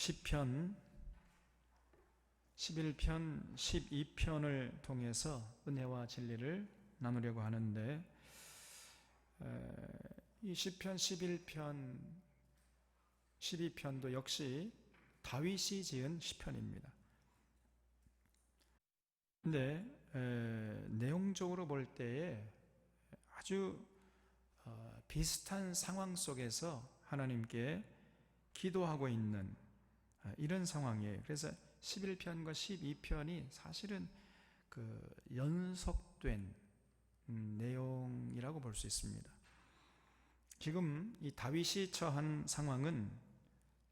시편 11편, 12편을 통해서 은혜와 진리를 나누려고 하는데, 이 시편 11편, 12편도 역시 다윗이 지은 시편입니다. 근데 내용적으로 볼 때에 아주 비슷한 상황 속에서 하나님께 기도하고 있는 이런 상황이에요. 그래서 11편과 12편이 사실은 그 연속된 내용이라고 볼 수 있습니다. 지금 이 다윗이 처한 상황은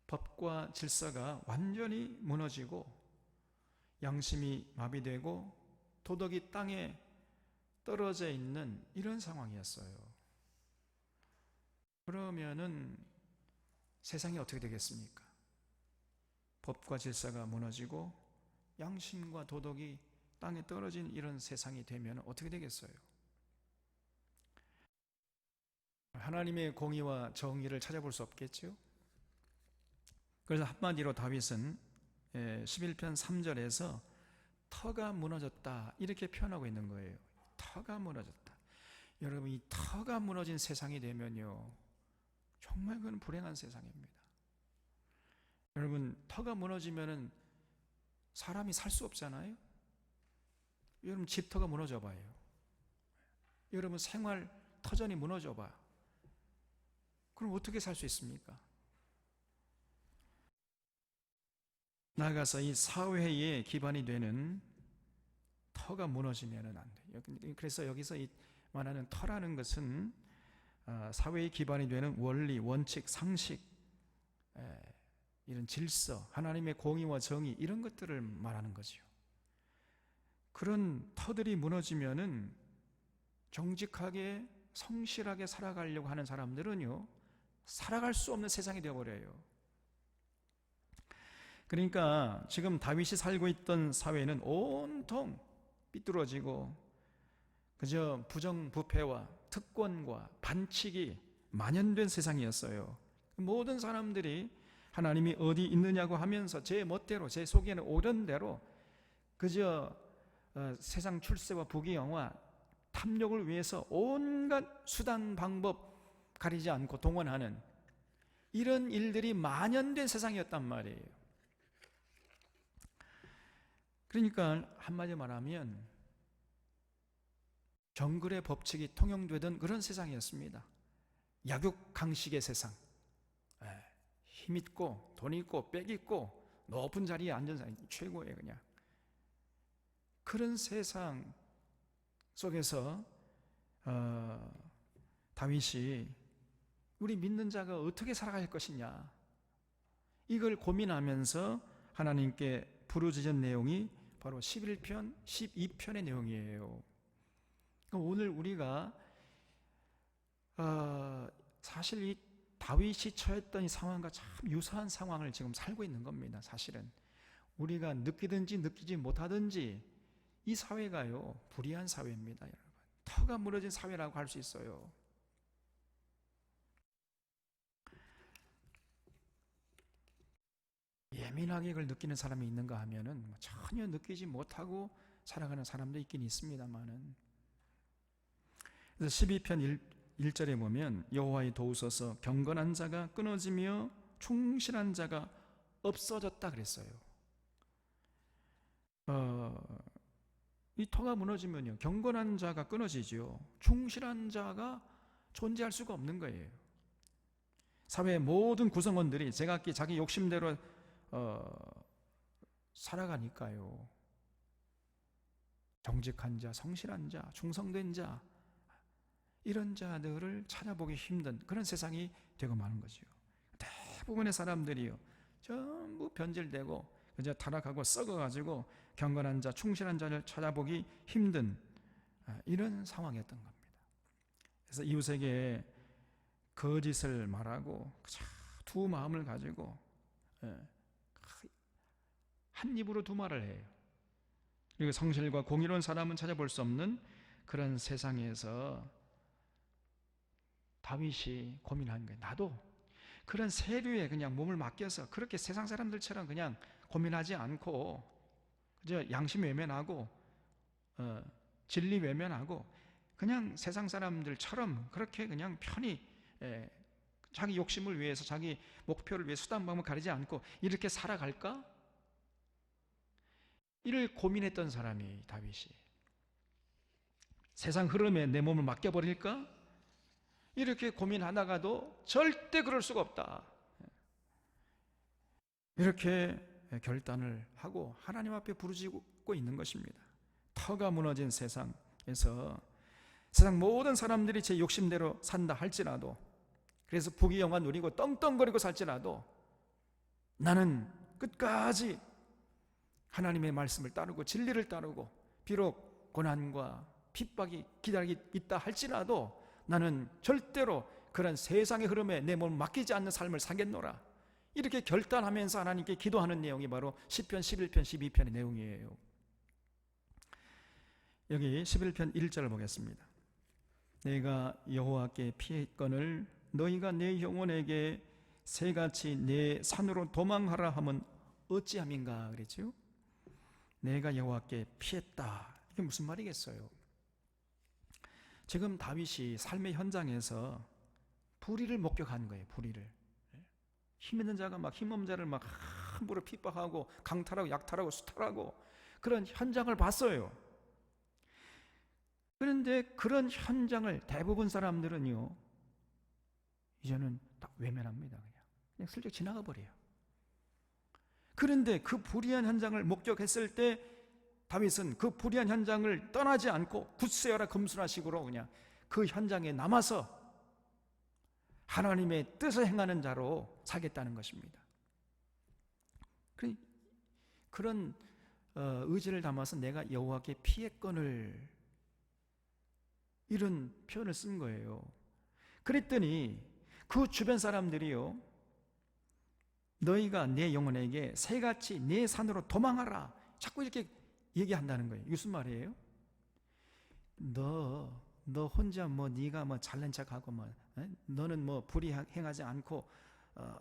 법과 질서가 완전히 무너지고 양심이 마비되고 도덕이 땅에 떨어져 있는 이런 상황이었어요. 그러면은 세상이 어떻게 되겠습니까? 법과 질서가 무너지고 양심과 도덕이 땅에 떨어진 이런 세상이 되면 어떻게 되겠어요? 하나님의 공의와 정의를 찾아볼 수 없겠죠? 그래서 한마디로 다윗은 11편 3절에서 터가 무너졌다 이렇게 표현하고 있는 거예요. 터가 무너졌다. 여러분, 이 터가 무너진 세상이 되면요, 정말 그건 불행한 세상입니다. 여러분, 터가 무너지면은 사람이 살 수 없잖아요. 여러분, 집터가 무너져 봐요. 여러분, 생활 터전이 무너져 봐. 그럼 어떻게 살 수 있습니까? 나아가서 이 사회의 기반이 되는 터가 무너지면은 안 돼요. 그래서 여기서 이 말하는 터라는 것은 사회의 기반이 되는 원리, 원칙, 상식, 이런 질서, 하나님의 공의와 정의 이런 것들을 말하는 거죠. 그런 터들이 무너지면은 정직하게 성실하게 살아가려고 하는 사람들은요, 살아갈 수 없는 세상이 되어버려요. 그러니까 지금 다윗이 살고 있던 사회는 온통 삐뚤어지고 그저 부정부패와 특권과 반칙이 만연된 세상이었어요. 모든 사람들이 하나님이 어디 있느냐고 하면서 제 멋대로, 제 속에는 옳은 대로 그저 세상 출세와 부귀영화, 탐욕을 위해서 온갖 수단 방법 가리지 않고 동원하는 이런 일들이 만연된 세상이었단 말이에요. 그러니까 한마디 말하면 정글의 법칙이 통용되던 그런 세상이었습니다. 약육강식의 세상, 힘 있고 돈 있고 빽 있고 높은 자리에 앉은 사람이 최고예요. 그냥 그런 세상 속에서 다윗이 우리 믿는 자가 어떻게 살아갈 것이냐, 이걸 고민하면서 하나님께 부르짖은 내용이 바로 11편, 12편의 내용이에요. 오늘 우리가 사실 이 다윗이 처했던 이 상황과 참 유사한 상황을 지금 살고 있는 겁니다. 사실은 우리가 느끼든지 느끼지 못하든지 이 사회가요, 불의한 사회입니다. 여러분, 터가 무너진 사회라고 할 수 있어요. 예민하게 이걸 느끼는 사람이 있는가 하면은 전혀 느끼지 못하고 살아가는 사람도 있긴 있습니다만은. 그래서 12편 1절에 보면 여호와의 도우소서, 경건한 자가 끊어지며 충실한 자가 없어졌다 그랬어요. 이 터가 무너지면요, 경건한 자가 끊어지죠. 충실한 자가 존재할 수가 없는 거예요. 사회의 모든 구성원들이 제각기 자기 욕심대로 살아가니까요. 정직한 자, 성실한 자, 충성된 자, 이런 자들을 찾아보기 힘든 그런 세상이 되고 마는 거죠. 대부분의 사람들이요, 전부 변질되고 그저 타락하고 썩어가지고 경건한 자, 충실한 자를 찾아보기 힘든 이런 상황이었던 겁니다. 그래서 이웃에게 거짓을 말하고 두 마음을 가지고 한 입으로 두 말을 해요. 그리고 성실과 공의로운 사람은 찾아볼 수 없는 그런 세상에서 다윗이 고민한 거예요. 나도 그런 세류에 그냥 몸을 맡겨서 그렇게 세상 사람들처럼 그냥 고민하지 않고 그저 양심 외면하고 진리 외면하고 그냥 세상 사람들처럼 그렇게 그냥 편히 자기 욕심을 위해서 자기 목표를 위해 수단 방법 가리지 않고 이렇게 살아갈까? 이를 고민했던 사람이 다윗이. 세상 흐름에 내 몸을 맡겨버릴까? 이렇게 고민하다가도 절대 그럴 수가 없다. 이렇게 결단을 하고 하나님 앞에 부르짖고 있는 것입니다. 터가 무너진 세상에서 세상 모든 사람들이 제 욕심대로 산다 할지라도, 그래서 부귀영화 누리고 떵떵거리고 살지라도 나는 끝까지 하나님의 말씀을 따르고 진리를 따르고 비록 고난과 핍박이 기다리고 있다 할지라도 나는 절대로 그런 세상의 흐름에 내 몸을 맡기지 않는 삶을 살겠노라. 이렇게 결단하면서 하나님께 기도하는 내용이 바로 시편 11편 12편의 내용이에요. 여기 11편 1절을 보겠습니다. 내가 여호와께 피했거늘 너희가 내 영혼에게 새같이 내 산으로 도망하라 하면 어찌함인가 그랬죠? 내가 여호와께 피했다. 이게 무슨 말이겠어요? 지금 다윗이 삶의 현장에서 불의를 목격한 거예요. 불의를. 힘 있는 자가 막 힘없는 자를 막 함부로 핍박하고 강탈하고 약탈하고 수탈하고 그런 현장을 봤어요. 그런데 그런 현장을 대부분 사람들은요, 이제는 다 외면합니다. 그냥 슬쩍 지나가 버려요. 그런데 그 불의한 현장을 목격했을 때 다윗은 그 불의한 현장을 떠나지 않고 굳세어라 금수나식으로 그냥 그 현장에 남아서 하나님의 뜻을 행하는 자로 살겠다는 것입니다. 그런 의지를 담아서 내가 여호와께 피했거늘 이런 표현을 쓴 거예요. 그랬더니 그 주변 사람들이요, 너희가 내 영혼에게 새같이 내 산으로 도망하라 자꾸 이렇게 얘기한다는 거예요. 이게 무슨 말이에요? 너 혼자 뭐 네가 뭐 잘난 척하고 뭐 너는 뭐 불의 행하지 않고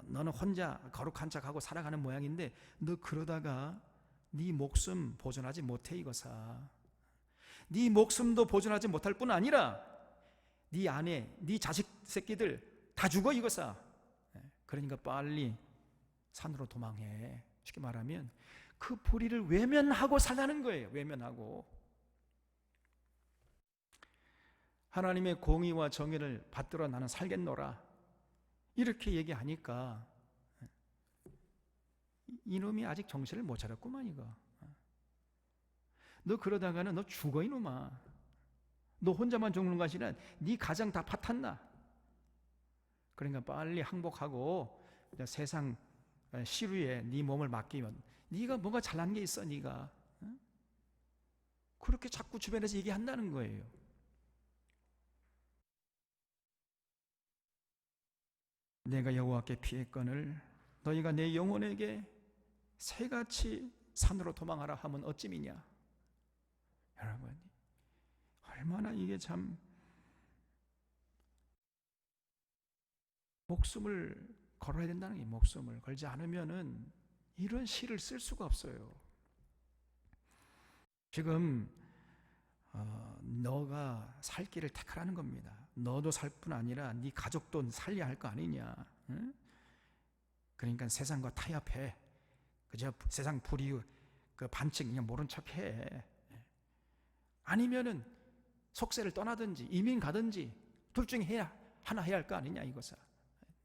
너는 혼자 거룩한 척하고 살아가는 모양인데 너 그러다가 네 목숨 보존하지 못해 이거사. 네 목숨도 보존하지 못할 뿐 아니라 네 아내, 네 자식 새끼들 다 죽어 이거사. 그러니까 빨리 산으로 도망해. 쉽게 말하면 그 불의를 외면하고 살라는 거예요. 외면하고 하나님의 공의와 정의를 받들어 나는 살겠노라 이렇게 얘기하니까 이놈이 아직 정신을 못 차렸구만 이거. 너 그러다가는 너 죽어 이놈아. 너 혼자만 죽는 것이 아니라 네 가정 다 파탄나. 그러니까 빨리 항복하고 세상 시루에 네 몸을 맡기면 네가 뭔가 잘난 게 있어 네가. 그렇게 자꾸 주변에서 얘기한다는 거예요. 내가 여호와께 피했거늘 너희가 내 영혼에게 새같이 산으로 도망하라 하면 어찌미냐. 여러분 얼마나 이게 참 목숨을 걸어야 된다는 게, 목숨을 걸지 않으면은 이런 시를 쓸 수가 없어요. 지금 너가 살 길을 택하라는 겁니다. 너도 살 뿐 아니라 네 가족도 살려야 할 거 아니냐. 응? 그러니까 세상과 타협해. 그저 세상 불의 그 반칙 그냥 모른 척해. 아니면은 속세를 떠나든지 이민 가든지 둘 중에 하나 해야 할 거 아니냐 이거사.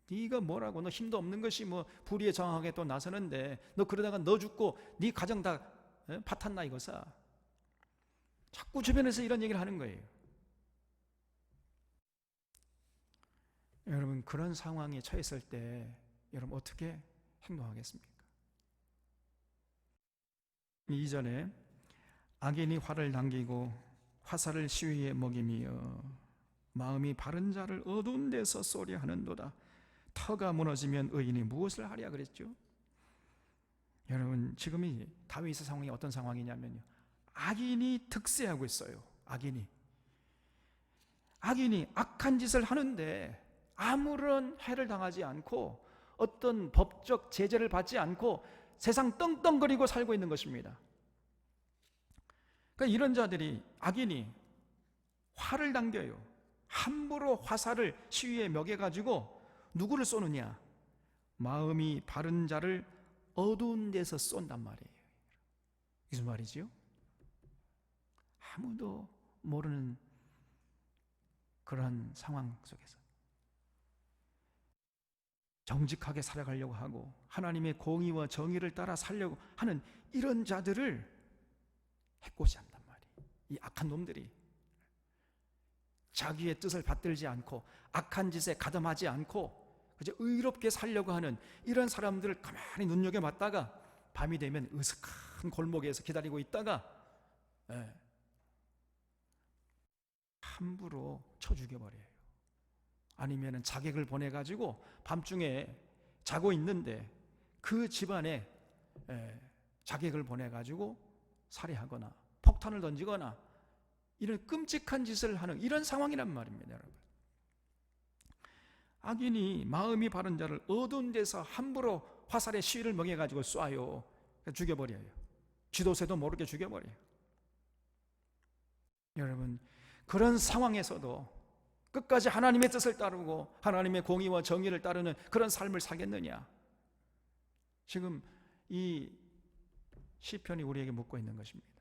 네가 뭐라고 너 힘도 없는 것이 뭐 불의에 저항하게 또 나서는데 너 그러다가 너 죽고 네 가정 다 파탄나 이거사. 자꾸 주변에서 이런 얘기를 하는 거예요. 여러분 그런 상황에 처했을 때 여러분 어떻게 행동하겠습니까? 이전에 악인이 화를 당기고 화살을 시위에 먹이며 마음이 바른 자를 어두운 데서 쏘려 하는도다. 터가 무너지면 의인이 무엇을 하랴 그랬죠? 여러분 지금이 다윗의 상황이 어떤 상황이냐면요, 악인이 득세하고 있어요. 악인이 악한 짓을 하는데 아무런 해를 당하지 않고 어떤 법적 제재를 받지 않고 세상 떵떵거리고 살고 있는 것입니다. 그러니까 이런 자들이, 악인이 활을 당겨요. 함부로 화살을 시위에 먹여가지고 누구를 쏘느냐? 마음이 바른 자를 어두운 데서 쏜단 말이에요. 무슨 말이지요? 아무도 모르는 그런 상황 속에서 정직하게 살아가려고 하고 하나님의 공의와 정의를 따라 살려고 하는 이런 자들을 해코지 한단 말이에요. 이 악한 놈들이 자기의 뜻을 받들지 않고 악한 짓에 가담하지 않고 그저 의롭게 살려고 하는 이런 사람들을 가만히 눈여겨봤다가 밤이 되면 으슥한 골목에서 기다리고 있다가 함부로 쳐 죽여버려요. 아니면 자객을 보내가지고 밤중에 자고 있는데 그 집안에 자객을 보내가지고 살해하거나 폭탄을 던지거나 이런 끔찍한 짓을 하는 이런 상황이란 말입니다, 여러분. 악인이 마음이 바른 자를 어두운 데서 함부로 화살의 시위를 먹여가지고 쏴요. 죽여버려요. 쥐도새도 모르게 죽여버려요. 여러분, 그런 상황에서도 끝까지 하나님의 뜻을 따르고 하나님의 공의와 정의를 따르는 그런 삶을 살겠느냐? 지금 이 시편이 우리에게 묻고 있는 것입니다.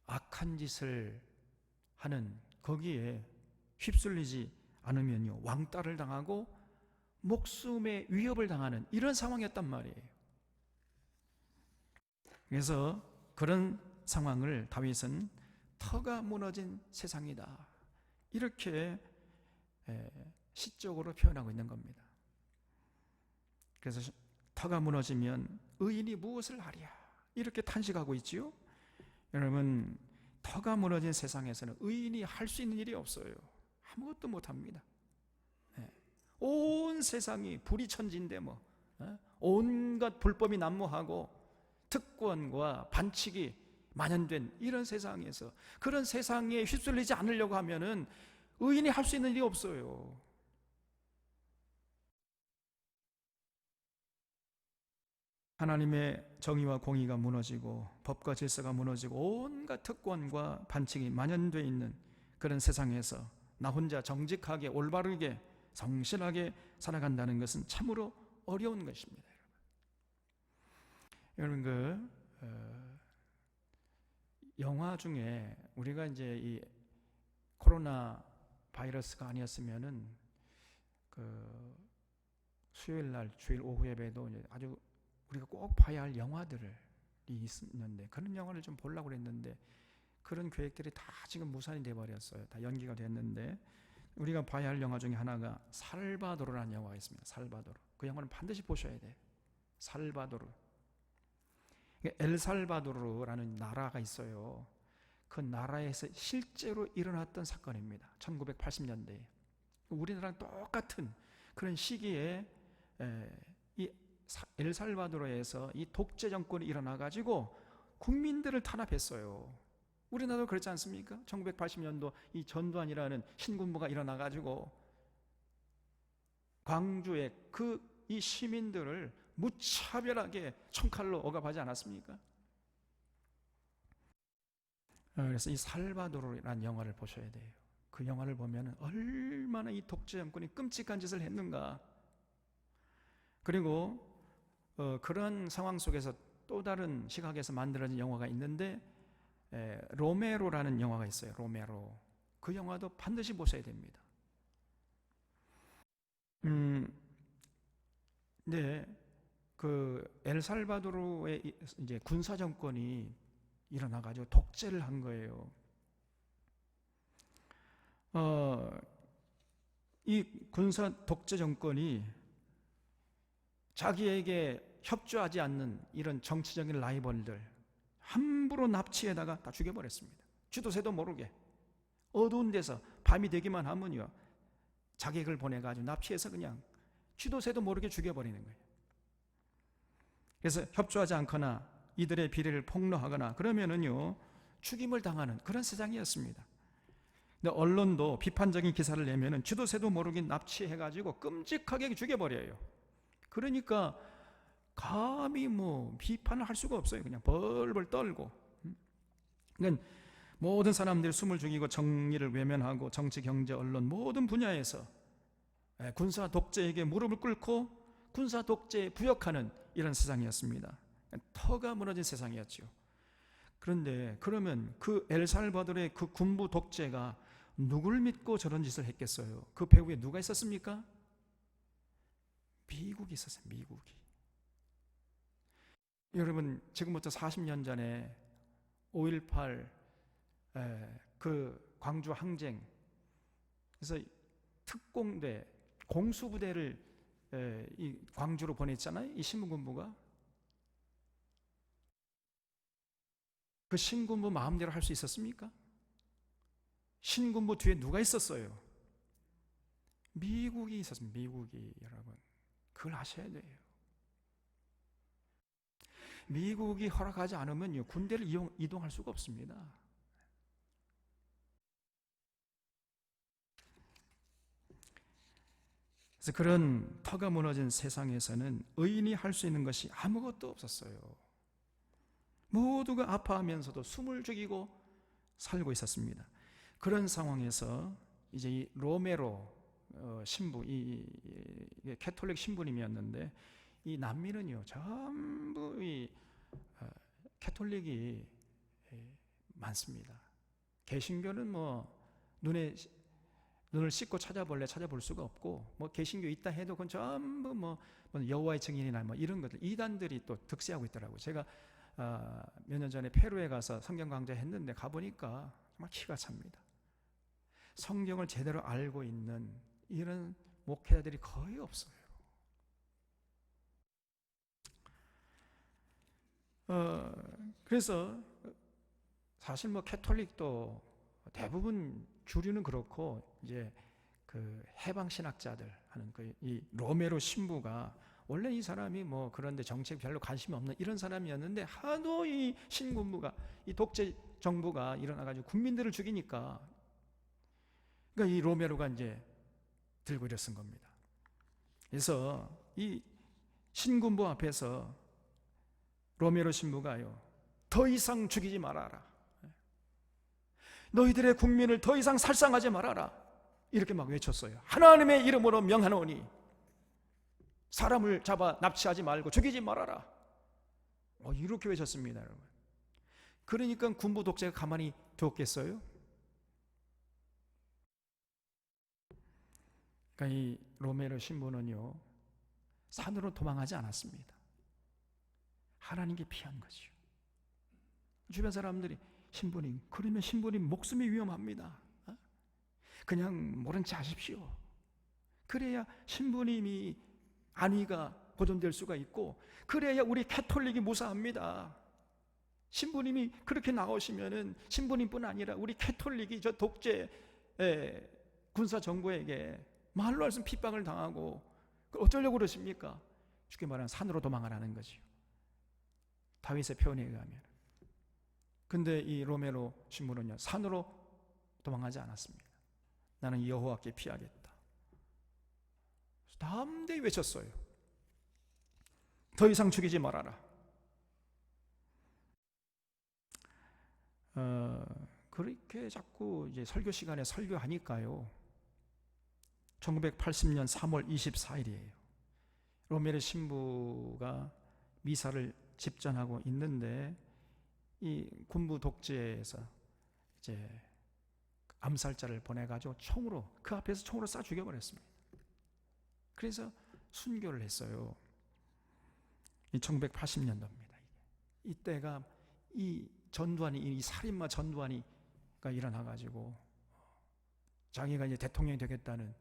악한 짓을 하는 거기에 휩쓸리지 않으면요, 왕따를 당하고 목숨의 위협을 당하는 이런 상황이었단 말이에요. 그래서 그런 상황을 다윗은 터가 무너진 세상이다, 이렇게 시적으로 표현하고 있는 겁니다. 그래서 터가 무너지면 의인이 무엇을 하랴, 이렇게 탄식하고 있지요. 여러분, 터가 무너진 세상에서는 의인이 할 수 있는 일이 없어요. 아무것도 못합니다. 온 세상이 불이천지인데 온갖 불법이 난무하고 특권과 반칙이 만연된 이런 세상에서, 그런 세상에 휩쓸리지 않으려고 하면은 의인이 할 수 있는 일이 없어요. 하나님의 정의와 공의가 무너지고 법과 질서가 무너지고 온갖 특권과 반칙이 만연되어 있는 그런 세상에서 나 혼자 정직하게 올바르게 성실하게 살아간다는 것은 참으로 어려운 것입니다. 여러분, 영화 중에 우리가 이제 이 코로나 바이러스가 아니었으면은 수요일 날 주일 오후 예배도 아주 우리가 꼭 봐야 할 영화들이 있었는데, 그런 영화를 좀 보려고 그랬는데 그런 계획들이 다 지금 무산이 돼버렸어요. 다 연기가 됐는데, 우리가 봐야 할 영화 중에 하나가 살바도르라는 영화가 있습니다. 살바도르. 그 영화는 반드시 보셔야 돼요. 살바도르. 엘살바도르라는 나라가 있어요. 그 나라에서 실제로 일어났던 사건입니다. 1980년대에 우리나라랑 똑같은 그런 시기에 이 엘살바도르에서 이 독재 정권이 일어나가지고 국민들을 탄압했어요. 우리나라도 그렇지 않습니까? 1980년도 이 전두환이라는 신군부가 일어나가지고 광주의 이 시민들을 무차별하게 총칼로 억압하지 않았습니까? 그래서 이 살바도르라는 영화를 보셔야 돼요. 그 영화를 보면 얼마나 이 독재 정권이 끔찍한 짓을 했는가. 그리고 그런 상황 속에서 또 다른 시각에서 만들어진 영화가 있는데, 로메로라는 영화가 있어요. 로메로. 그 영화도 반드시 보셔야 됩니다. 네, 엘살바도르의 이제 군사 정권이 일어나가지고 독재를 한 거예요. 이 군사 독재 정권이 자기에게 협조하지 않는 이런 정치적인 라이벌들 함부로 납치에다가 다 죽여버렸습니다. 쥐도 새도 모르게 어두운 데서 밤이 되기만 하면요, 자객을 보내가지고 납치해서 그냥 쥐도 새도 모르게 죽여버리는 거예요. 그래서 협조하지 않거나 이들의 비리를 폭로하거나 그러면은요, 죽임을 당하는 그런 세상이었습니다. 근데 언론도 비판적인 기사를 내면은 쥐도 새도 모르게 납치해가지고 끔찍하게 죽여버려요. 그러니까 감히 뭐 비판을 할 수가 없어요. 그냥 벌벌 떨고. 그러니까 모든 사람들이 숨을 죽이고 정의를 외면하고 정치, 경제, 언론 모든 분야에서 군사 독재에게 무릎을 꿇고 군사 독재에 부역하는 이런 세상이었습니다. 터가 무너진 세상이었죠. 그런데 그러면 그 엘살바도르의 그 군부 독재가 누굴 믿고 저런 짓을 했겠어요? 그 배후에 누가 있었습니까? 미국이 있었어요. 미국이. 여러분, 지금부터 40년 전에 5.18 그 광주 항쟁, 그래서 특공대 공수부대를 이 광주로 보냈잖아요. 이 신군부가. 그 신군부 마음대로 할 수 있었습니까? 신군부 뒤에 누가 있었어요? 미국이 있었습니다. 미국이. 여러분, 그걸 아셔야 돼요. 미국이 허락하지 않으면 군대를 이동할 수가 없습니다. 그래서 그런 터가 무너진 세상에서는 의인이 할 수 있는 것이 아무것도 없었어요. 모두가 아파하면서도 숨을 죽이고 살고 있었습니다. 그런 상황에서 이제 이 로메로 신부, 이 캐톨릭 신부님이었는데, 이 난민은요 전부 이 캐톨릭이 많습니다. 개신교는 뭐 눈을 씻고 찾아볼 수가 없고, 뭐 개신교 있다 해도 그건 전부 뭐 여호와의 증인이나 뭐 이런 것들, 이단들이 또 득세하고 있더라고요. 제가 몇 년 전에 페루에 가서 성경 강좌했는데 가보니까 정말 기가 찹니다. 성경을 제대로 알고 있는 이런 목회자들이 거의 없어요. 그래서 사실 뭐 캐톨릭도 대부분 주류는 그렇고, 이제 그 해방 신학자들 하는 이 로메로 신부가 원래 이 사람이 뭐 그런데 정책 별로 관심이 없는 이런 사람이었는데, 하도 이 신군부가, 이 독재 정부가 일어나가지고 국민들을 죽이니까, 그러니까 이 로메로가 이제 들고 일어선 겁니다. 그래서 이 신군부 앞에서 로메로 신부가요, 더 이상 죽이지 말아라, 너희들의 국민을 더 이상 살상하지 말아라, 이렇게 막 외쳤어요. 하나님의 이름으로 명하노니 사람을 잡아 납치하지 말고 죽이지 말아라, 이렇게 외쳤습니다, 여러분. 그러니까 군부 독재가 가만히 두었겠어요? 그러니까 이 로메로 신부는요 산으로 도망하지 않았습니다. 하나님께 피한 거죠. 주변 사람들이 신부님, 그러면 신부님 목숨이 위험합니다, 그냥 모른 체 하십시오. 그래야 신부님이 안위가 보존될 수가 있고, 그래야 우리 캐톨릭이 무사합니다. 신부님이 그렇게 나오시면은 신부님뿐 아니라 우리 캐톨릭이 저 독재 군사 정부에게 말로 할 수 없는 핍박을 당하고, 어쩌려고 그러십니까? 쉽게 말하면 산으로 도망가라는 거죠, 다윗의 표현에 의하면. 근데 이 로메로 신부는요 산으로 도망가지 않았습니다. 나는 여호와께 피하겠다. 담대히 외쳤어요. 더 이상 죽이지 말아라. 그렇게 자꾸 이제 설교 시간에 설교하니까요, 1980년 3월 24일이에요. 로메로 신부가 미사를 집전하고 있는데, 이 군부 독재에서 이제 암살자를 보내가지고 총으로, 그 앞에서 총으로 쏴 죽여버렸습니다. 그래서 순교를 했어요. 이 1980년도입니다. 이때가 이 전두환이, 이 살인마 전두환이가 일어나가지고 자기가 이제 대통령이 되겠다는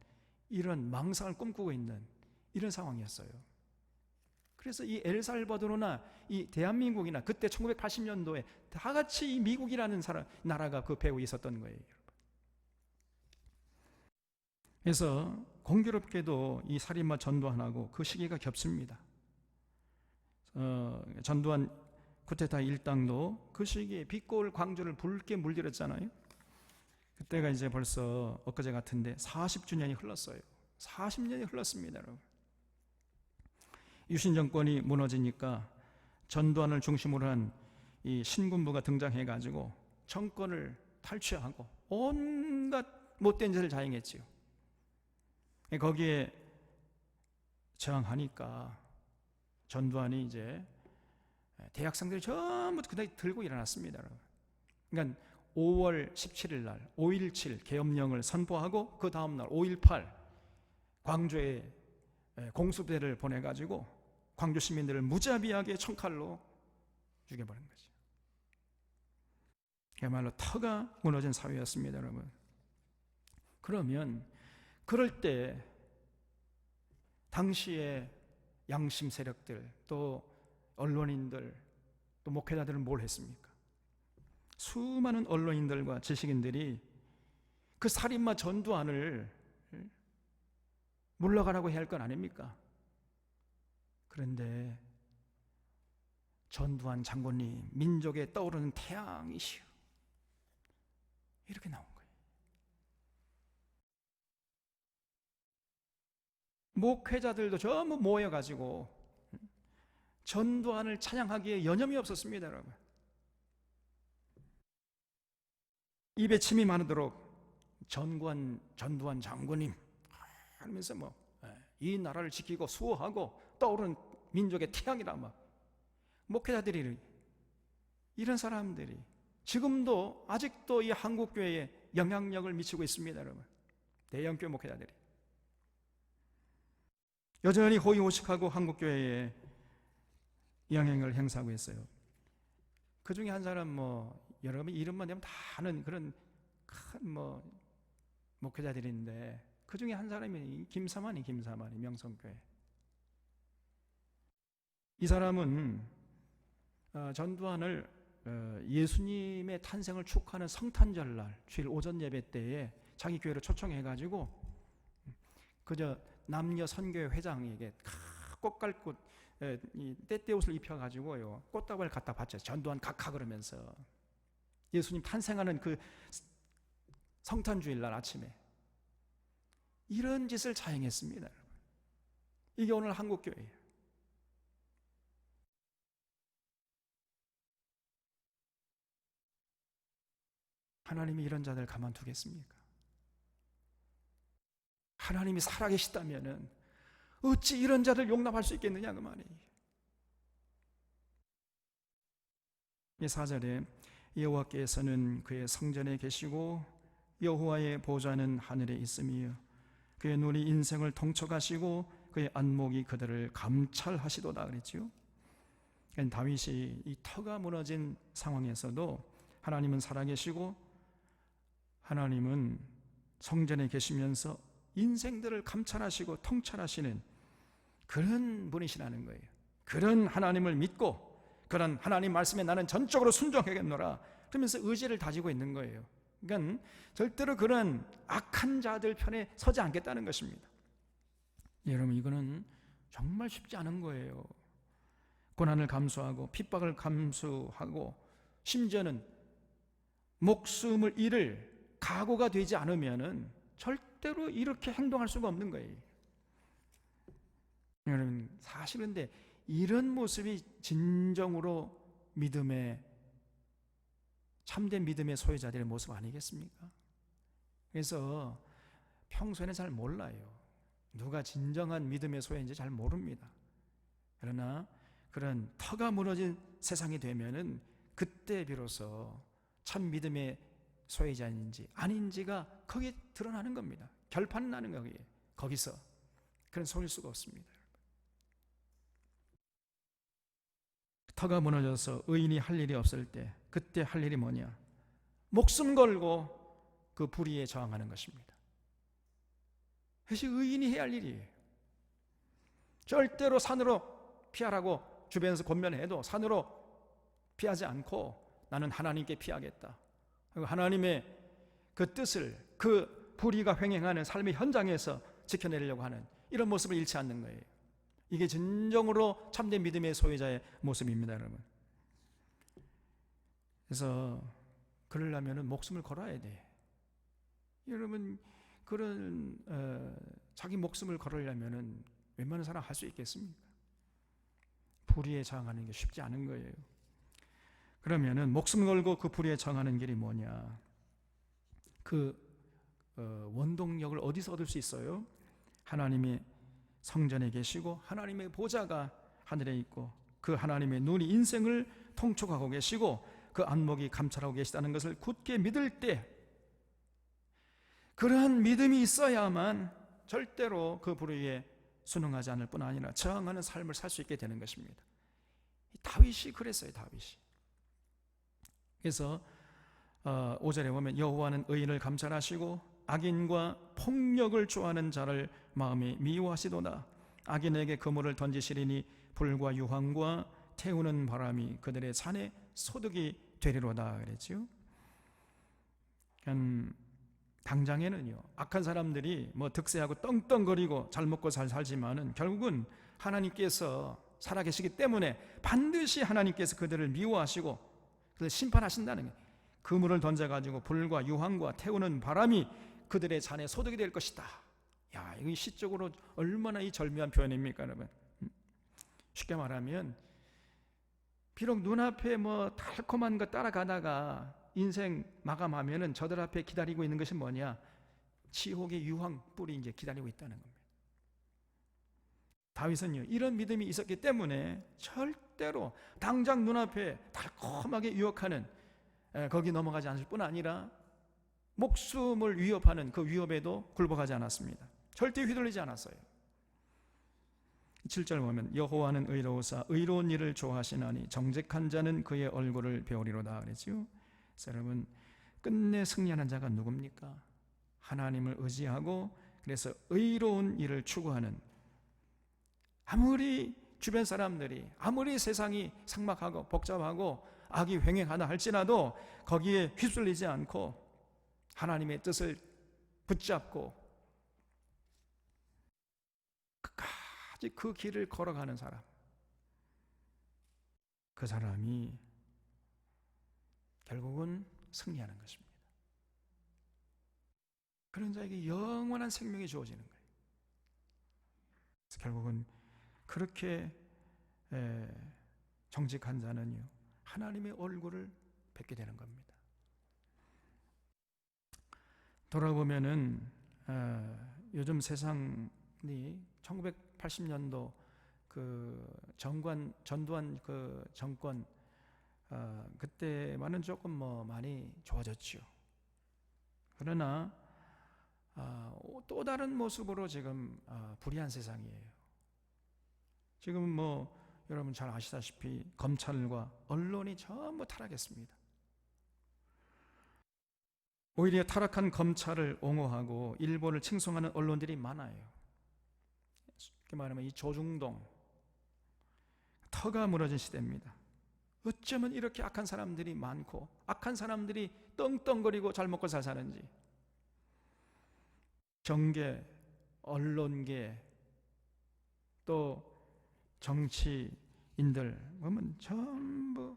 이런 망상을 꿈꾸고 있는 이런 상황이었어요. 그래서 이 엘살바도르나 이 대한민국이나 그때 1980년도에 다 같이 이 미국이라는 나라가 그 배후에 있었던 거예요. 그래서 공교롭게도 이 살인마 전두환하고 그 시기가 겹칩니다. 전두환 쿠데타 일당도 그 시기에 빛고울 광주를 붉게 물들였잖아요. 그때가 이제 벌써 엊그제 같은데 40주년이 흘렀어요. 40년이 흘렀습니다, 여러분. 유신 정권이 무너지니까 전두환을 중심으로 한 이 신군부가 등장해가지고 정권을 탈취하고 온갖 못된 짓을 자행했지요. 거기에 저항하니까 전두환이 이제 대학생들이 전부 그날 들고 일어났습니다, 여러분. 그러니까 5월 17일 날 5.17 계엄령을 선포하고 그 다음날 5.18 광주에 공수부대를 보내가지고 광주 시민들을 무자비하게 총칼로 죽여버린 거죠. 그야말로 터가 무너진 사회였습니다, 여러분. 그러면 그럴 때 당시에 양심 세력들 또 언론인들 또 목회자들은 뭘 했습니까? 수많은 언론인들과 지식인들이 그 살인마 전두환을 물러가라고 해야 할 건 아닙니까? 그런데 전두환 장군님 민족에 떠오르는 태양이시오, 이렇게 나온 거예요. 목회자들도 전부 모여가지고 전두환을 찬양하기에 여념이 없었습니다, 여러분. 입에 침이 마르도록 전두환 장군님 하면서 이 나라를 지키고 수호하고 떠오르는 민족의 태양이라 목회자들이, 이런 사람들이 지금도 아직도 이 한국교회에 영향력을 미치고 있습니다, 여러분. 대형교회 목회자들이 여전히 호의호식하고 한국교회에 영향력을 행사하고 있어요. 그 중에 한 사람 여러분 이름만 되면 다 아는 그런 큰 목회자들인데 그 중에 한 사람이 김사만이 명성교회. 이 사람은 전두환을 예수님의 탄생을 축하하는 성탄절날 주일 오전 예배 때에 자기 교회로 초청해가지고 그저 남녀 선교회 회장에게 꽃갈꽃 떼떼옷을 입혀가지고요 꽃다발을 갖다 바쳤어요. 전두환 각하 그러면서 예수님 탄생하는 그 성탄주일날 아침에 이런 짓을 자행했습니다, 여러분. 이게 오늘 한국교회예요. 하나님이 이런 자들 가만두겠습니까? 하나님이 살아계시다면 어찌 이런 자들 용납할 수 있겠느냐 그 말이에요. 이 4절에 여호와께서는 그의 성전에 계시고 여호와의 보좌는 하늘에 있으며 그의 눈이 인생을 통촉하시고 그의 안목이 그들을 감찰하시도다 그랬지요. 다윗이 이 터가 무너진 상황에서도 하나님은 살아계시고 하나님은 성전에 계시면서 인생들을 감찰하시고 통찰하시는 그런 분이시라는 거예요. 그런 하나님을 믿고 그런 하나님 말씀에 나는 전적으로 순종하겠노라 그러면서 의지를 다지고 있는 거예요. 그러니까 절대로 그런 악한 자들 편에 서지 않겠다는 것입니다. 여러분 이거는 정말 쉽지 않은 거예요. 고난을 감수하고 핍박을 감수하고 심지어는 목숨을 잃을 각오가 되지 않으면은 절대로 이렇게 행동할 수가 없는 거예요. 여러분 사실은 근데 이런 모습이 진정으로 참된 믿음의 소유자들의 모습 아니겠습니까? 그래서 평소에는 잘 몰라요. 누가 진정한 믿음의 소유인지 잘 모릅니다. 그러나 그런 터가 무너진 세상이 되면은 그때 비로소 참 믿음의 소유자인지 아닌지가 거기에 드러나는 겁니다. 결판 나는 거기에. 거기서 그런 속일 수가 없습니다. 터가 무너져서 의인이 할 일이 없을 때 그때 할 일이 뭐냐? 목숨 걸고 그 불의에 저항하는 것입니다. 그것이 의인이 해야 할 일이에요. 절대로 산으로 피하라고 주변에서 권면해도 산으로 피하지 않고 나는 하나님께 피하겠다. 그리고 하나님의 그 뜻을 그 불의가 횡행하는 삶의 현장에서 지켜내려고 하는 이런 모습을 잃지 않는 거예요. 이게 진정으로 참된 믿음의 소유자의 모습입니다, 여러분. 그래서 그러려면 목숨을 걸어야 돼. 여러분 그런 자기 목숨을 걸으려면은 웬만한 사람 할 수 있겠습니까? 불의에 저항하는 게 쉽지 않은 거예요. 그러면은 목숨 걸고 그 불의에 저항하는 길이 뭐냐? 그 원동력을 어디서 얻을 수 있어요? 하나님이 성전에 계시고 하나님의 보좌가 하늘에 있고 그 하나님의 눈이 인생을 통촉하고 계시고 그 안목이 감찰하고 계시다는 것을 굳게 믿을 때, 그러한 믿음이 있어야만 절대로 그 불의에 순응하지 않을 뿐 아니라 저항하는 삶을 살 수 있게 되는 것입니다. 다윗이 그랬어요. 다윗이. 그래서 5절에 보면 여호와는 의인을 감찰하시고 악인과 폭력을 좋아하는 자를 마음에 미워하시도다. 악인에게 그물을 던지시리니 불과 유황과 태우는 바람이 그들의 산에 소득이 되리로다 그랬죠. 당장에는요, 악한 사람들이 뭐 득세하고 떵떵거리고 잘 먹고 잘 살지만은 결국은 하나님께서 살아계시기 때문에 반드시 하나님께서 그들을 미워하시고 그들을 심판하신다는 거예요. 그물을 던져가지고 불과 유황과 태우는 바람이 그들의 잔에 소득이 될 것이다. 야, 이거 시적으로 얼마나 이 절묘한 표현입니까, 여러분? 쉽게 말하면 비록 눈앞에 뭐 달콤한 거 따라가다가 인생 마감하면은 저들 앞에 기다리고 있는 것이 뭐냐? 지옥의 유황 뿔이 이제 기다리고 있다는 겁니다. 다윗은요, 이런 믿음이 있었기 때문에 절대로 당장 눈앞에 달콤하게 유혹하는 거기 넘어가지 않을 뿐 아니라 목숨을 위협하는 그 위협에도 굴복하지 않았습니다. 절대 휘둘리지 않았어요. 7절 보면 여호와는 의로우사 의로운 일을 좋아하시나니 정직한 자는 그의 얼굴을 배우리로다 그랬죠. 여러분, 끝내 승리하는 자가 누굽니까? 하나님을 의지하고 그래서 의로운 일을 추구하는, 아무리 주변 사람들이 아무리 세상이 삭막하고 복잡하고 악이 횡행하다 할지라도 거기에 휩쓸리지 않고 하나님의 뜻을 붙잡고 끝까지 그 길을 걸어가는 사람, 그 사람이 결국은 승리하는 것입니다. 그런 자에게 영원한 생명이 주어지는 거예요. 그래서 결국은 그렇게 정직한 자는요, 하나님의 얼굴을 뵙게 되는 겁니다. 돌아보면은 요즘 세상이 1980년도 그 전두환 그 정권 그때만은 조금 뭐 많이 좋아졌죠. 그러나 또 다른 모습으로 지금 불의한 세상이에요. 지금 뭐 여러분 잘 아시다시피 검찰과 언론이 전부 타락했습니다. 오히려 타락한 검찰을 옹호하고 일본을 칭송하는 언론들이 많아요. 이렇게 말하면 이 조중동, 터가 무너진 시대입니다. 어쩌면 이렇게 악한 사람들이 많고 악한 사람들이 떵떵거리고 잘 먹고 잘 사는지. 정계, 언론계, 또 정치인들 보면 전부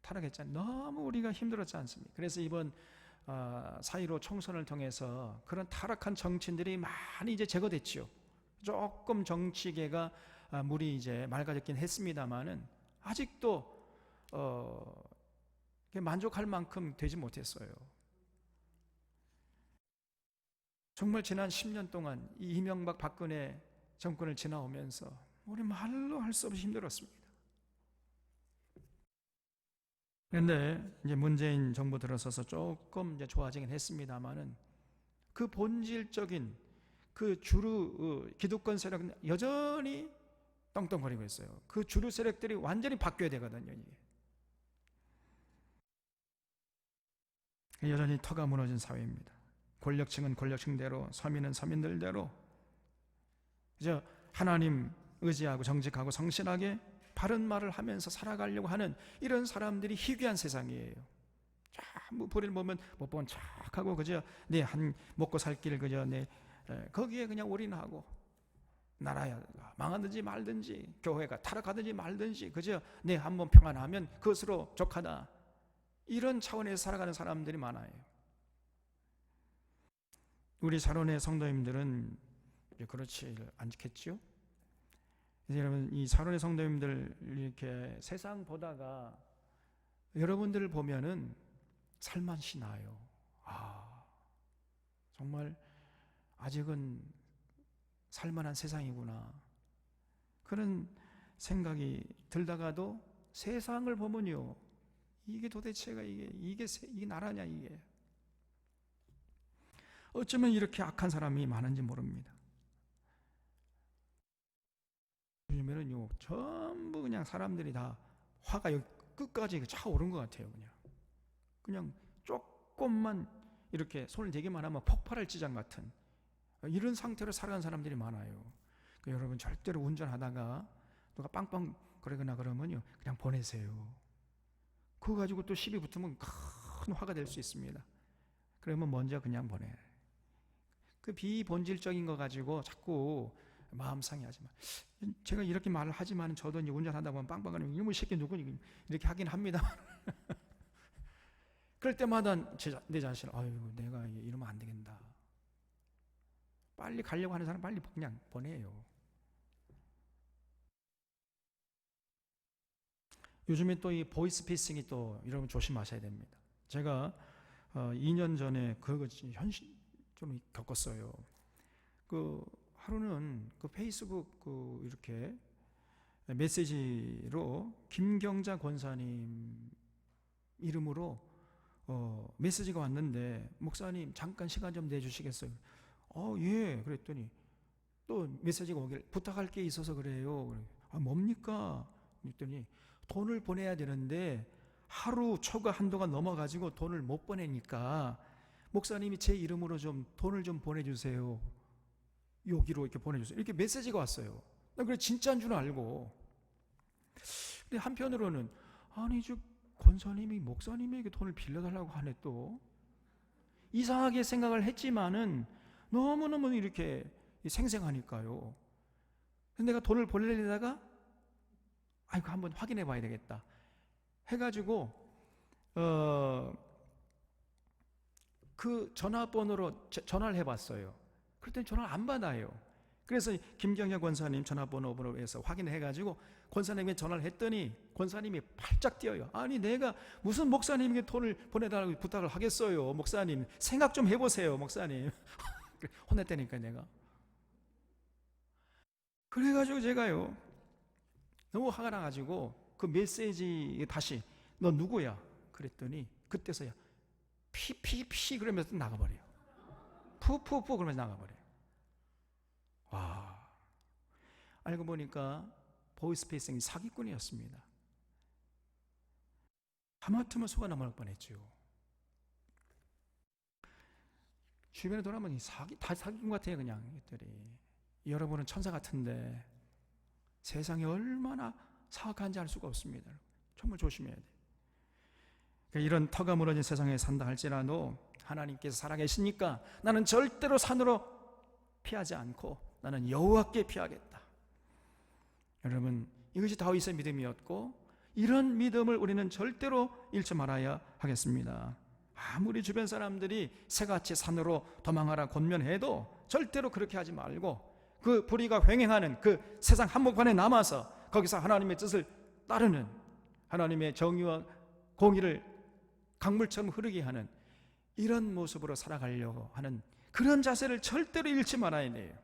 타락했잖아요. 너무 우리가 힘들었지 않습니까? 그래서 이번 4.15 총선을 통해서 그런 타락한 정치인들이 많이 이제 제거됐죠. 조금 정치계가 물이 이제 맑아졌긴 했습니다만은 아직도 만족할 만큼 되지 못했어요. 정말 지난 10년 동안 이 이명박 박근혜 정권을 지나오면서 우리 말로 할 수 없이 힘들었습니다. 그런데 이제 문재인 정부 들어서서 조금 이제 좋아지긴 했습니다만은 그 본질적인 그 주류 기득권 세력은 여전히 떵떵거리고 있어요. 그 주류 세력들이 완전히 바뀌어야 되거든요. 이게 여전히 터가 무너진 사회입니다. 권력층은 권력층대로, 서민은 서민들대로 이제 하나님 의지하고 정직하고 성실하게 바른 말을 하면서 살아가려고 하는 이런 사람들이 희귀한 세상이에요. 뭐 불의를 보면 못 본 척하고 그저 내 한 먹고 살 길 그저 내 거기에 그냥 올인하고 나라야 망하든지 말든지 교회가 타락하든지 말든지 그저 내 한번 평안하면 그것으로 족하다, 이런 차원에서 살아가는 사람들이 많아요. 우리 사론의 성도님들은 그렇지 않겠죠? 여러분, 이 사론의 성도님들 이렇게 세상 보다가 여러분들을 보면은 살맛이 나요. 정말 아직은 살만한 세상이구나, 그런 생각이 들다가도 세상을 보면요, 이게 도대체가 이게 나라냐, 이게 어쩌면 이렇게 악한 사람이 많은지 모릅니다. 요즘에는요, 전부 그냥 사람들이 다 화가 여기 끝까지 차오른 것 같아요. 그냥 조금만 이렇게 손을 대기만 하면 폭발할 지장 같은 이런 상태로 살아가는 사람들이 많아요. 여러분, 절대로 운전하다가 누가 빵빵 그러거나 그러면요, 그냥 보내세요. 그거 가지고 또 시비 붙으면 큰 화가 될 수 있습니다. 그러면 먼저 그냥 보내. 그 비본질적인 거 가지고 자꾸 마음 상해하지 마. 제가 이렇게 말을 하지만 저도 이제 운전하다 보면 빵빵거리면 이놈의 새끼 누구니 이렇게 하긴 합니다. 그럴 때마다 내 자신, 아유, 내가 이러면 안 되겠다. 빨리 가려고 하는 사람 빨리 그냥 보내요. 요즘에 또 이 보이스피싱이 또 여러분 조심하셔야 됩니다. 제가 2년 전에 그거 현실 좀 겪었어요. 하루는 페이스북 이렇게 메시지로 김경자 권사님 이름으로 메시지가 왔는데, 목사님 잠깐 시간 좀 내주시겠어요? 예. 그랬더니 또 메시지가 오길, 부탁할 게 있어서 그래요. 뭡니까? 그랬더니 돈을 보내야 되는데 하루 초과 한도가 넘어가지고 돈을 못 보내니까 목사님이 제 이름으로 좀 돈을 좀 보내주세요. 여기로 이렇게 보내주세요. 이렇게 메시지가 왔어요. 나 그래 진짜인 줄 알고. 근데 한편으로는 아니 저 권사님이 목사님에게 돈을 빌려달라고 하네, 또 이상하게 생각을 했지만은 너무너무 이렇게 생생하니까요. 근데 내가 돈을 보내려다가 이거 한번 확인해 봐야 되겠다 해가지고 그 전화번호로 전화를 해봤어요. 그랬더니 전화를 안 받아요. 그래서 김경자 권사님 전화번호로 해서 확인해가지고 권사님에게 전화를 했더니 권사님이 팔짝 뛰어요. 아니 내가 무슨 목사님에게 돈을 보내달라고 부탁을 하겠어요. 목사님 생각 좀 해보세요, 목사님. 혼냈다니까 내가. 그래가지고 제가요 너무 화가 나가지고 그 메시지 다시 너 누구야? 그랬더니 그때서야 피피피 그러면서 나가버려요. 푸푸푸 그러면서 나가버려요. 와, 알고 보니까 보이스피싱이 사기꾼이었습니다. 하마터면 속아 넘어갈 뻔했죠. 주변에 돌아보면 다 사기꾼 같아요, 그냥 이들이. 여러분은 천사 같은데 세상이 얼마나 사악한지 알 수가 없습니다. 정말 조심해야 돼요. 그러니까 이런 터가 무너진 세상에 산다 할지라도 하나님께서 살아계시니까 나는 절대로 산으로 피하지 않고 나는 여호와께 피하겠다. 여러분, 이것이 다윗의 믿음이었고 이런 믿음을 우리는 절대로 잃지 말아야 하겠습니다. 아무리 주변 사람들이 새같이 산으로 도망하라 권면해도 절대로 그렇게 하지 말고 그 불의가 횡행하는 그 세상 한복판에 남아서 거기서 하나님의 뜻을 따르는, 하나님의 정의와 공의를 강물처럼 흐르게 하는 이런 모습으로 살아가려고 하는 그런 자세를 절대로 잃지 말아야 돼요.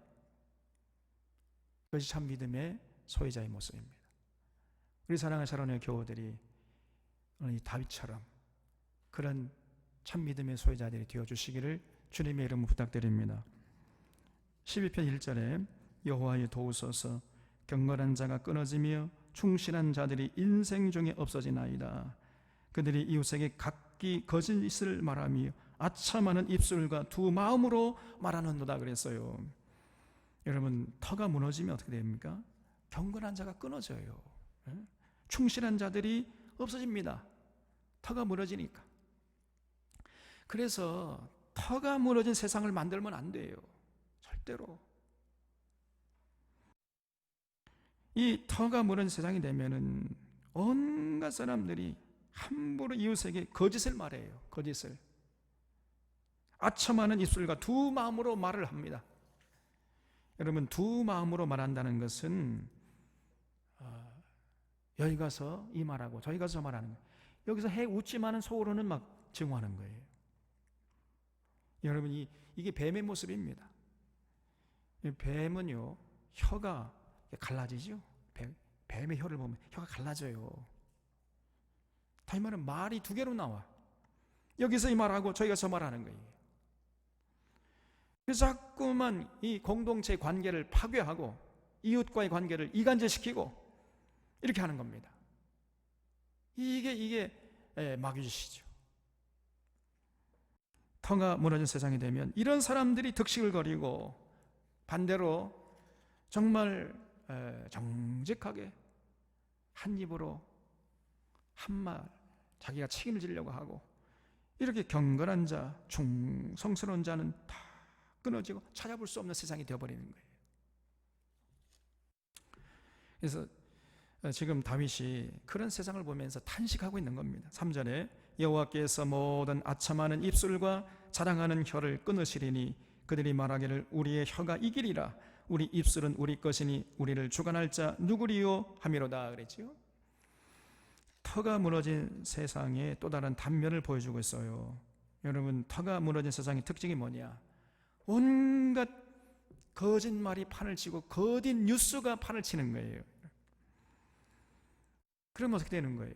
그것이 참 믿음의 소유자의 모습입니다. 우리 사랑하는 사랑의 교우들이 오늘 이 다윗처럼 그런 참 믿음의 소유자들이 되어주시기를 주님의 이름으로 부탁드립니다. 12편 1절에 여호와여 도우소서, 경건한 자가 끊어지며 충실한 자들이 인생 중에 없어지나이다. 그들이 이웃에게 각기 거짓을 말하며 아첨하는 입술과 두 마음으로 말하는도다 그랬어요. 여러분, 터가 무너지면 어떻게 됩니까? 경건한 자가 끊어져요. 충실한 자들이 없어집니다. 터가 무너지니까. 그래서 터가 무너진 세상을 만들면 안 돼요. 절대로. 이 터가 무너진 세상이 되면은 온갖 사람들이 함부로 이웃에게 거짓을 말해요. 거짓을. 아첨하는 입술과 두 마음으로 말을 합니다. 여러분, 두 마음으로 말한다는 것은 여기 가서 이 말하고 저기 가서 저 말하는 거예요. 여기서 해 웃지만은 속으로는 막 증오하는 거예요. 여러분, 이게 뱀의 모습입니다. 뱀은요, 혀가 갈라지죠. 뱀의 혀를 보면 혀가 갈라져요. 다시 말하면 말이 두 개로 나와. 여기서 이 말하고 저기 가서 말하는 거예요. 그래서 자꾸만 이 공동체 관계를 파괴하고 이웃과의 관계를 이간질시키고 이렇게 하는 겁니다. 이게 마귀짓이죠. 터가 무너진 세상이 되면 이런 사람들이 득식을 거리고 반대로 정말 정직하게 한 입으로 한 말 자기가 책임을 지려고 하고 이렇게 경건한 자, 충성스러운 자는 다 끊어지고 찾아볼 수 없는 세상이 되어버리는 거예요. 그래서 지금 다윗이 그런 세상을 보면서 탄식하고 있는 겁니다. 3절에 여호와께서 모든 아첨하는 입술과 자랑하는 혀를 끊으시리니 그들이 말하기를 우리의 혀가 이기리라 우리 입술은 우리 것이니 우리를 주관할 자 누구리요 하미로다 그랬지요. 터가 무너진 세상의 또 다른 단면을 보여주고 있어요. 여러분, 터가 무너진 세상의 특징이 뭐냐? 온갖 거짓말이 판을 치고 거짓 뉴스가 판을 치는 거예요. 그러면 어떻게 되는 거예요?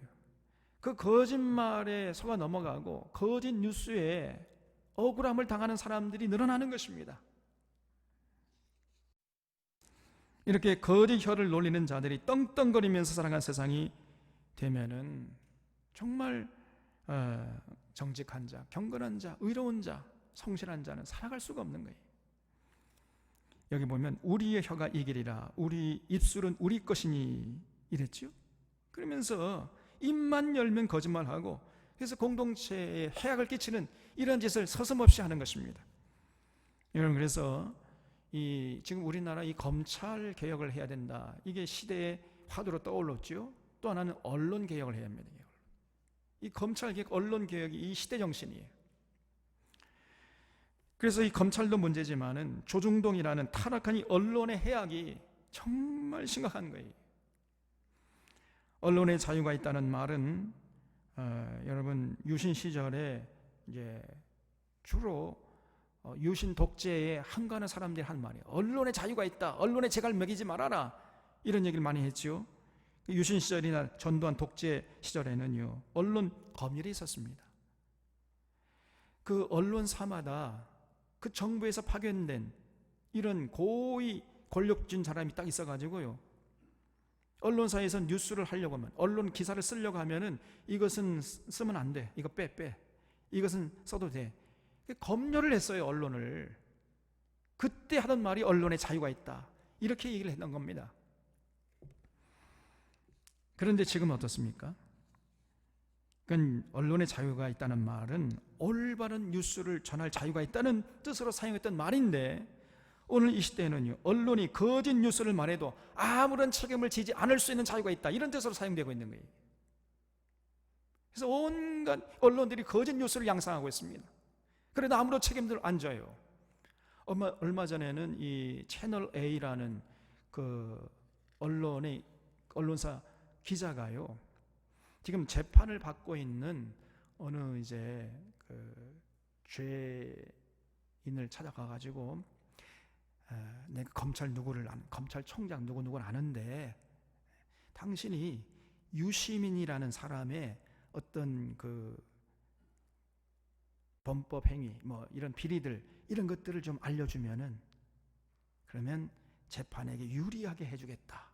그 거짓말에 속아 넘어가고 거짓 뉴스에 억울함을 당하는 사람들이 늘어나는 것입니다. 이렇게 거짓 혀를 놀리는 자들이 떵떵거리면서 살아간 세상이 되면은 정말 정직한 자, 경건한 자, 의로운 자, 성실한 자는 살아갈 수가 없는 거예요. 여기 보면 우리의 혀가 이기리라 우리 입술은 우리 것이니 이랬죠. 그러면서 입만 열면 거짓말하고 그래서 공동체에 해악을 끼치는 이런 짓을 서슴없이 하는 것입니다. 여러분, 그래서 지금 우리나라 이 검찰 개혁을 해야 된다. 이게 시대의 화두로 떠올랐죠. 또 하나는 언론 개혁을 해야 합니다. 이 검찰 개혁, 언론 개혁이 이 시대 정신이에요. 그래서 이 검찰도 문제지만은 조중동이라는 타락한 이 언론의 해악이 정말 심각한 거예요. 언론의 자유가 있다는 말은 여러분 유신 시절에 이제 주로 유신 독재에 항거하는 사람들이 한 말이에요. 언론의 자유가 있다. 언론의 재갈 먹이지 말아라. 이런 얘기를 많이 했죠. 유신 시절이나 전두환 독재 시절에는요 언론 검열이 있었습니다. 그 언론사마다 그 정부에서 파견된 이런 고위 권력진 사람이 딱 있어가지고요 언론사에서 뉴스를 하려고 하면 언론 기사를 쓰려고 하면은 이것은 쓰면 안 돼. 이거 빼. 이것은 써도 돼. 검열을 했어요 언론을. 그때 하던 말이 언론의 자유가 있다. 이렇게 얘기를 했던 겁니다. 그런데 지금은 어떻습니까? 그러니까 언론의 자유가 있다는 말은 올바른 뉴스를 전할 자유가 있다는 뜻으로 사용했던 말인데 오늘 이 시대에는요 언론이 거짓 뉴스를 말해도 아무런 책임을 지지 않을 수 있는 자유가 있다 이런 뜻으로 사용되고 있는 거예요. 그래서 온갖 언론들이 거짓 뉴스를 양상하고 있습니다. 그래도 아무런 책임을 안 져요. 얼마 전에는 이 채널 A라는 그 언론사 기자가요 지금 재판을 받고 있는 어느 이제 그 죄인을 찾아가가지고 내가 검찰총장 누구를 아는데 당신이 유시민이라는 사람의 어떤 그 범법 행위 뭐 이런 비리들 이런 것들을 좀 알려주면은 그러면 재판에게 유리하게 해주겠다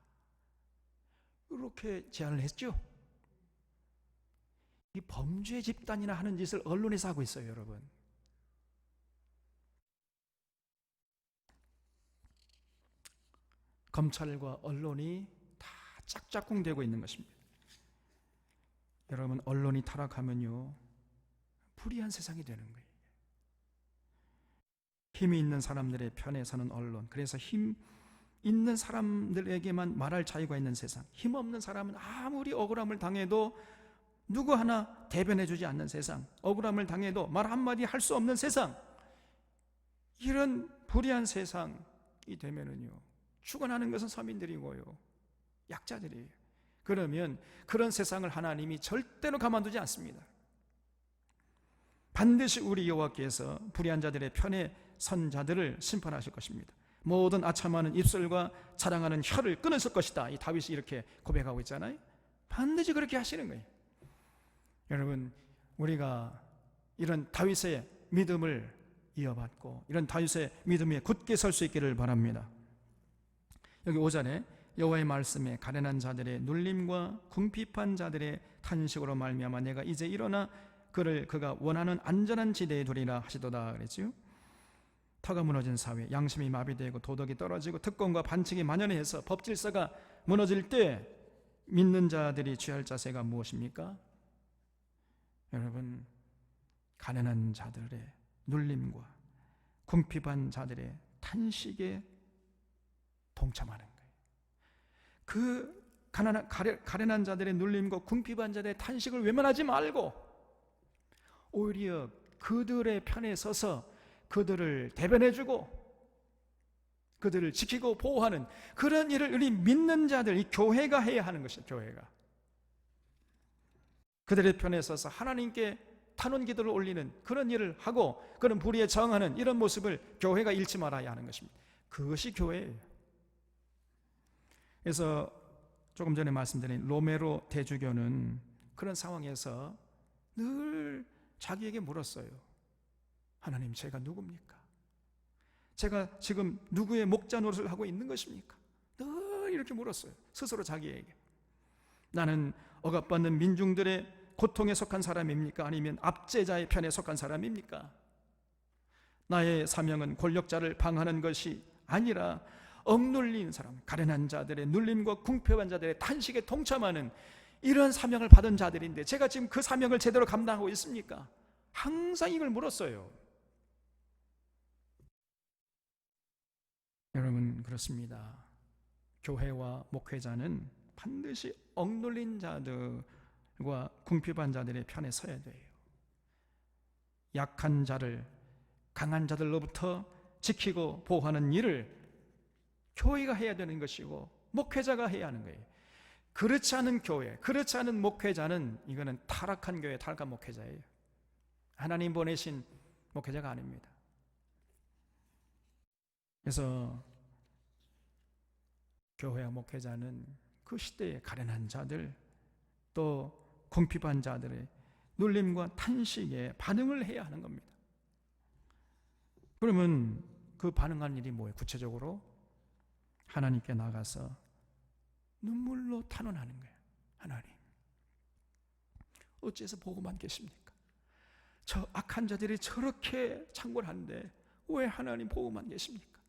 이렇게 제안을 했죠. 이 범죄 집단이나 하는 짓을 언론에서 하고 있어요 여러분. 검찰과 언론이 다 짝짝꿍되고 있는 것입니다. 여러분, 언론이 타락하면요 불의한 세상이 되는 거예요. 힘이 있는 사람들의 편에 서는 언론, 그래서 힘 있는 사람들에게만 말할 자유가 있는 세상, 힘 없는 사람은 아무리 억울함을 당해도 누구 하나 대변해 주지 않는 세상, 억울함을 당해도 말 한마디 할 수 없는 세상, 이런 불의한 세상이 되면은요, 죽어나는 것은 서민들이고요, 약자들이에요. 그러면 그런 세상을 하나님이 절대로 가만두지 않습니다. 반드시 우리 여호와께서 불의한 자들의 편에 선 자들을 심판하실 것입니다. 모든 아첨하는 입술과 자랑하는 혀를 끊으실 것이다. 이 다윗이 이렇게 고백하고 있잖아요. 반드시 그렇게 하시는 거예요. 여러분, 우리가 이런 다윗의 믿음을 이어받고 이런 다윗의 믿음에 굳게 설 수 있기를 바랍니다. 여기 5절에 여호와의 말씀에 가련한 자들의 눌림과 궁핍한 자들의 탄식으로 말미암아 내가 이제 일어나 그가 원하는 안전한 지대에 두리라 하시도다 그랬죠. 터가 무너진 사회, 양심이 마비되고 도덕이 떨어지고 특권과 반칙이 만연해서 법 질서가 무너질 때 믿는 자들이 취할 자세가 무엇입니까? 여러분, 가난한 자들의 눌림과 궁핍한 자들의 탄식에 동참하는 거예요. 그 가련한 자들의 눌림과 궁핍한 자들의 탄식을 외면하지 말고 오히려 그들의 편에 서서 그들을 대변해주고 그들을 지키고 보호하는 그런 일을 우리 믿는 자들, 이 교회가 해야 하는 것이죠. 교회가 그들의 편에 서서 하나님께 탄원 기도를 올리는 그런 일을 하고 그런 불의에 저항하는 이런 모습을 교회가 잃지 말아야 하는 것입니다. 그것이 교회예요. 그래서 조금 전에 말씀드린 로메로 대주교는 그런 상황에서 늘 자기에게 물었어요. 하나님, 제가 누굽니까? 제가 지금 누구의 목자 노릇을 하고 있는 것입니까? 늘 이렇게 물었어요. 스스로 자기에게. 나는 억압받는 민중들의 고통에 속한 사람입니까? 아니면 압제자의 편에 속한 사람입니까? 나의 사명은 권력자를 방하는 것이 아니라 억눌린 사람, 가련한 자들의 눌림과 궁핍한 자들의 탄식에 동참하는 이런 사명을 받은 자들인데 제가 지금 그 사명을 제대로 감당하고 있습니까? 항상 이걸 물었어요. 여러분, 그렇습니다. 교회와 목회자는 반드시 억눌린 자들과 궁핍한 자들의 편에 서야 돼요. 약한 자를 강한 자들로부터 지키고 보호하는 일을 교회가 해야 되는 것이고 목회자가 해야 하는 거예요. 그렇지 않은 교회, 그렇지 않은 목회자는 이거는 타락한 교회, 타락한 목회자예요. 하나님 보내신 목회자가 아닙니다. 그래서 교회와 목회자는 그 시대에 가련한 자들 또 궁핍한 자들의 눌림과 탄식에 반응을 해야 하는 겁니다. 그러면 그 반응하는 일이 뭐예요? 구체적으로 하나님께 나가서 눈물로 탄원하는 거예요. 하나님, 어째서 보고만 계십니까? 저 악한 자들이 저렇게 창궐하는데 왜 하나님 보고만 계십니까?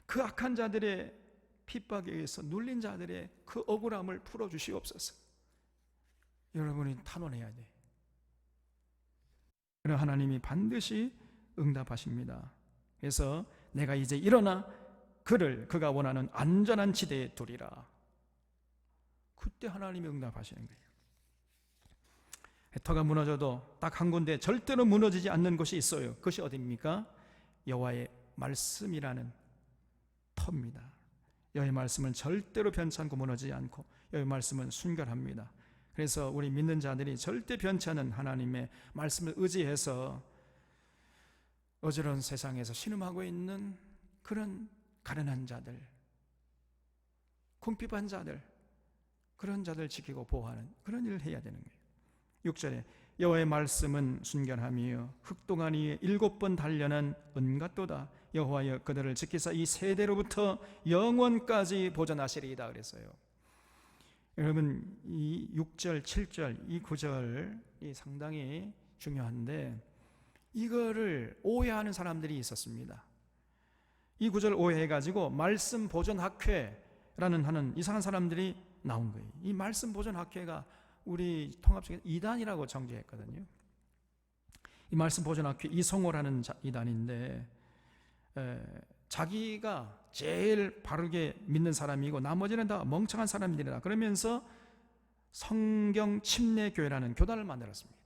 그 악한 자들의 핍박에 의해서 눌린 자들의 그 억울함을 풀어주시옵소서. 여러분이 탄원해야 돼. 그럼 하나님이 반드시 응답하십니다. 그래서 내가 이제 일어나 그가 원하는 안전한 지대에 두리라. 그때 하나님이 응답하시는 거예요. 터가 무너져도 딱 한 군데 절대로 무너지지 않는 곳이 있어요. 그것이 어디입니까? 여호와의 말씀이라는 터입니다. 여호와의 말씀은 절대로 변치 않고 무너지지 않고 여호와의 말씀은 순결합니다. 그래서 우리 믿는 자들이 절대 변치 않은 하나님의 말씀을 의지해서 어지러운 세상에서 신음하고 있는 그런 가련한 자들, 궁핍한 자들, 그런 자들 지키고 보호하는 그런 일을 해야 되는 거예요. 6절에 여호와의 말씀은 순결함이요 흑동안 위에 7번 단련한 은같도다. 여호와여 그들을 지키사 이 세대로부터 영원까지 보존하시리이다 그랬어요. 여러분, 이 6절, 7절, 이 9절이 상당히 중요한데 이거를 오해하는 사람들이 있었습니다. 이 구절을 오해해가지고 말씀 보존학회라는 하는 이상한 사람들이 나온 거예요. 이 말씀 보존학회가 우리 통합적인 이단이라고 정죄했거든요. 이 말씀 보존학회 이성호라는 이단인데 자기가 제일 바르게 믿는 사람이고 나머지는 다 멍청한 사람들이다 그러면서 성경 침례교회라는 교단을 만들었습니다.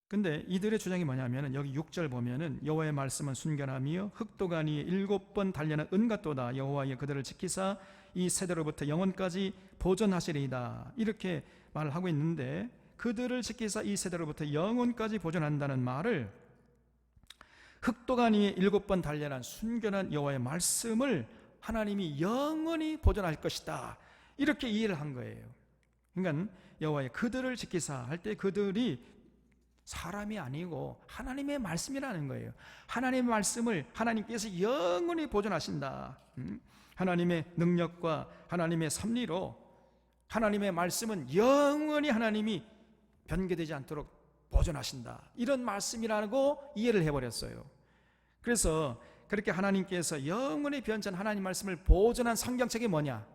근데 이들의 주장이 뭐냐면은 여기 6절 보면은 여호와의 말씀은 순결하며 흑도가니에 7번 단련한 은 같도다. 여호와의 그들을 지키사 이 세대로부터 영원까지 보존하시리이다. 이렇게 말을 하고 있는데, 그들을 지키사 이 세대로부터 영원까지 보존한다는 말을 흑도가니에 7번 단련한 순결한 여호와의 말씀을 하나님이 영원히 보존할 것이다, 이렇게 이해를 한 거예요. 그러니까 여호와의 그들을 지키사 할 때 그들이 사람이 아니고 하나님의 말씀이라는 거예요. 하나님의 말씀을 하나님께서 영원히 보존하신다. 하나님의 능력과 하나님의 섭리로 하나님의 말씀은 영원히 하나님이 변개되지 않도록 보존하신다, 이런 말씀이라고 이해를 해버렸어요. 그래서 그렇게 하나님께서 영원히 변천 하나님 말씀을 보존한 성경책이 뭐냐?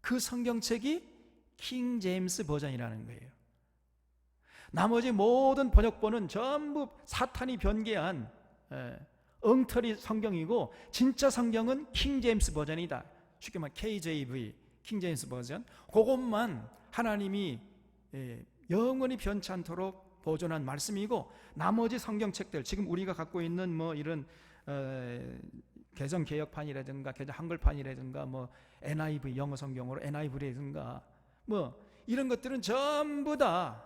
그 성경책이 킹 제임스 버전이라는 거예요. 나머지 모든 번역본은 전부 사탄이 변개한 엉터리 성경이고, 진짜 성경은 킹 제임스 버전이다. 쉽게 말해 KJV, 킹 제임스 버전. 그것만 하나님이 영원히 변치 않도록 보존한 말씀이고, 나머지 성경책들, 지금 우리가 갖고 있는 뭐 이런 개정 개혁판이라든가 개정 한글판이라든가 뭐 NIV 영어 성경으로 NIV라든가 뭐 이런 것들은 전부 다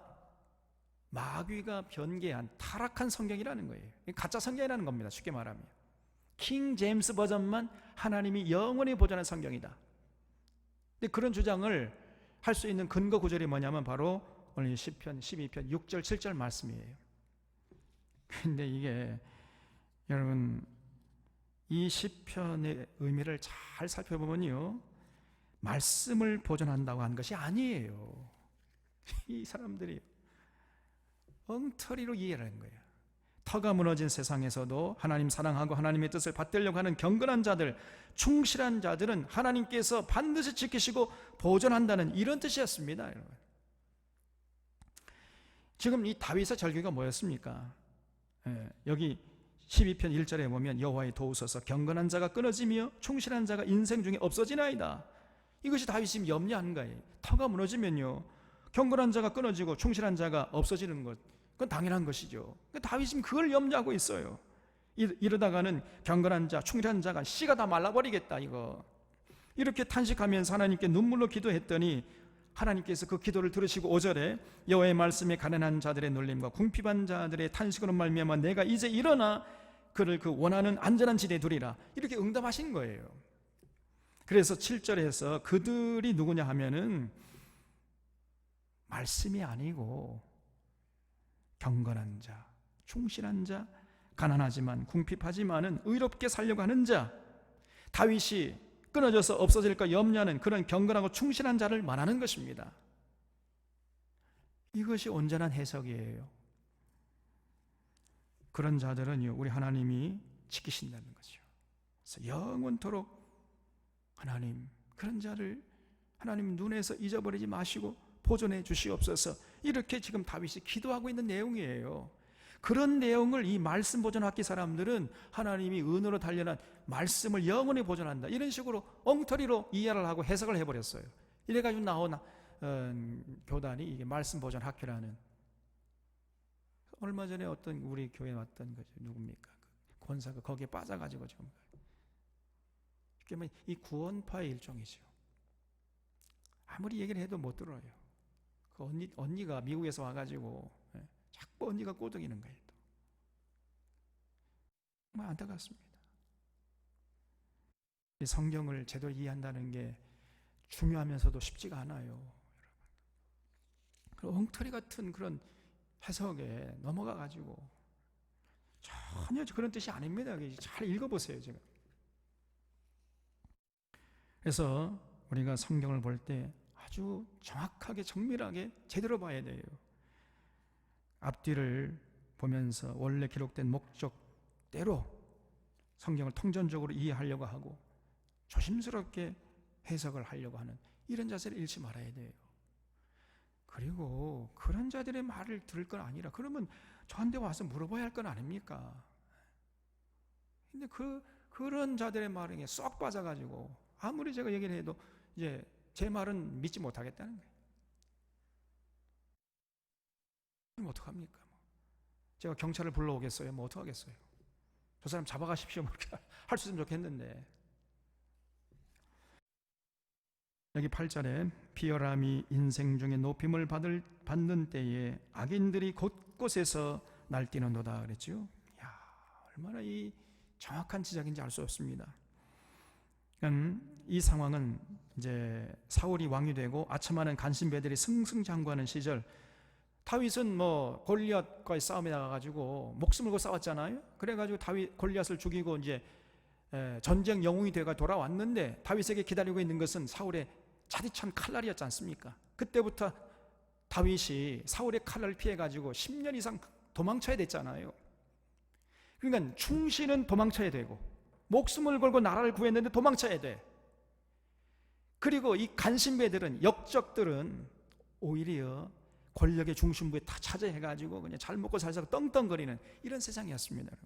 마귀가 변개한 타락한 성경이라는 거예요. 가짜 성경이라는 겁니다. 쉽게 말하면 킹 제임스 버전만 하나님이 영원히 보존한 성경이다. 근데 그런 주장을 할 수 있는 근거 구절이 뭐냐면 바로 오늘 시편 12편 6절 7절 말씀이에요. 근데 이게 여러분, 이 시편의 의미를 잘 살펴보면요, 말씀을 보존한다고 한 것이 아니에요. 이 사람들이 엉터리로 이해를 한 거예요. 터가 무너진 세상에서도 하나님 사랑하고 하나님의 뜻을 받들려고 하는 경건한 자들, 충실한 자들은 하나님께서 반드시 지키시고 보존한다는 이런 뜻이었습니다. 여러분, 지금 이 다윗의 절규가 뭐였습니까? 여기 12편 1절에 보면 여호와의 도우소서, 경건한 자가 끊어지며 충실한 자가 인생 중에 없어지나이다. 이것이 다윗이 지금 염려하는 거예요. 터가 무너지면요, 경건한 자가 끊어지고 충실한 자가 없어지는 것, 그건 당연한 것이죠. 다윗이 지금 그걸 염려하고 있어요. 이러다가는 경건한 자, 충실한 자가 씨가 다 말라버리겠다, 이거. 이렇게 탄식하면서 하나님께 눈물로 기도했더니 하나님께서 그 기도를 들으시고 5절에 여호와의 말씀에 가난한 자들의 놀림과 궁핍한 자들의 탄식으로 말미암아 내가 이제 일어나 그를 그 원하는 안전한 지대에 두리라, 이렇게 응답하신 거예요. 그래서 7절에서 그들이 누구냐 하면은 말씀이 아니고 경건한 자, 충실한 자, 가난하지만 궁핍하지만은 의롭게 살려고 하는 자, 다윗이 끊어져서 없어질까 염려하는 그런 경건하고 충실한 자를 말하는 것입니다. 이것이 온전한 해석이에요. 그런 자들은요, 우리 하나님이 지키신다는 거죠. 그래서 영원토록 하나님, 그런 자를 하나님 눈에서 잊어버리지 마시고 보존해 주시옵소서, 이렇게 지금 다윗이 기도하고 있는 내용이에요. 그런 내용을 이 말씀 보존학기 사람들은 하나님이 은으로 단련한 말씀을 영원히 보존한다, 이런 식으로 엉터리로 이해를 하고 해석을 해버렸어요. 이래가지고 나온 교단이 이게 말씀 보존학교라는. 얼마 전에 어떤 우리 교회에 왔던 거죠. 누굽니까? 권사가 거기에 빠져가지고 지금 이 구원파의 일종이죠. 아무리 얘기를 해도 못 들어요. 그 언니가 미국에서 와가지고 자꾸 언니가 꼬드기는 거예요. 정말 안타깝습니다. 이 성경을 제대로 이해한다는 게 중요하면서도 쉽지가 않아요. 여러분, 엉터리 같은 그런 해석에 넘어가가지고 전혀 그런 뜻이 아닙니다. 잘 읽어보세요. 지금. 그래서 우리가 성경을 볼 때 아주 정확하게 정밀하게 제대로 봐야 돼요. 앞뒤를 보면서 원래 기록된 목적대로 성경을 통전적으로 이해하려고 하고 조심스럽게 해석을 하려고 하는 이런 자세를 잃지 말아야 돼요. 그리고 그런 자들의 말을 들을 건 아니라, 그러면 저한테 와서 물어봐야 할 건 아닙니까? 근데 그런 자들의 말에 쏙 빠져가지고 아무리 제가 얘기를 해도 이제 제 말은 믿지 못하겠다는 거예요. 그럼 어떡합니까? 제가 경찰을 불러오겠어요? 뭐 어떡하겠어요? 저 사람 잡아가십시오. 뭐 이렇게 할 수 있으면 좋겠는데. 여기 8절에 비열함이 인생 중에 높임을 받는 때에 악인들이 곳곳에서 날뛰는도다 그랬죠. 이야, 얼마나 이 정확한 지적인지 알 수 없습니다. 이 상황은 이제 사울이 왕이 되고 아첨하는 간신배들이 승승장구하는 시절, 다윗은 뭐 골리앗과의 싸움에 나가가지고 목숨을 걸고 싸웠잖아요. 그래가지고 골리앗을 죽이고 이제 전쟁 영웅이 되가 돌아왔는데, 다윗에게 기다리고 있는 것은 사울의 차디찬 칼날이었지 않습니까? 그때부터 다윗이 사울의 칼날을 피해가지고 10년 이상 도망쳐야 됐잖아요. 그러니까 충신은 도망쳐야 되고, 목숨을 걸고 나라를 구했는데 도망쳐야 돼. 그리고 이 간신배들은, 역적들은 오히려 권력의 중심부에 다 차지해가지고 그냥 잘 먹고 잘 살고 떵떵거리는 이런 세상이었습니다.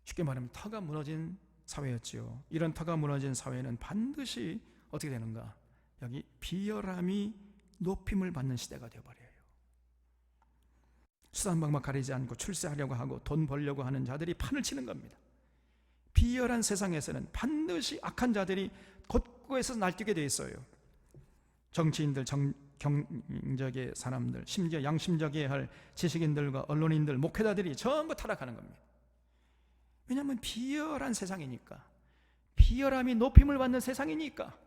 쉽게 말하면 터가 무너진 사회였지요. 이런 터가 무너진 사회는 반드시 어떻게 되는가? 여기 비열함이 높임을 받는 시대가 되어버려요. 수단방법 가리지 않고 출세하려고 하고 돈 벌려고 하는 자들이 판을 치는 겁니다. 비열한 세상에서는 반드시 악한 자들이 곳곳에서 날뛰게 되어 있어요. 정치인들, 경적의 사람들, 심지어 양심적이어야 할 지식인들과 언론인들, 목회자들이 전부 타락하는 겁니다. 왜냐하면 비열한 세상이니까, 비열함이 높임을 받는 세상이니까.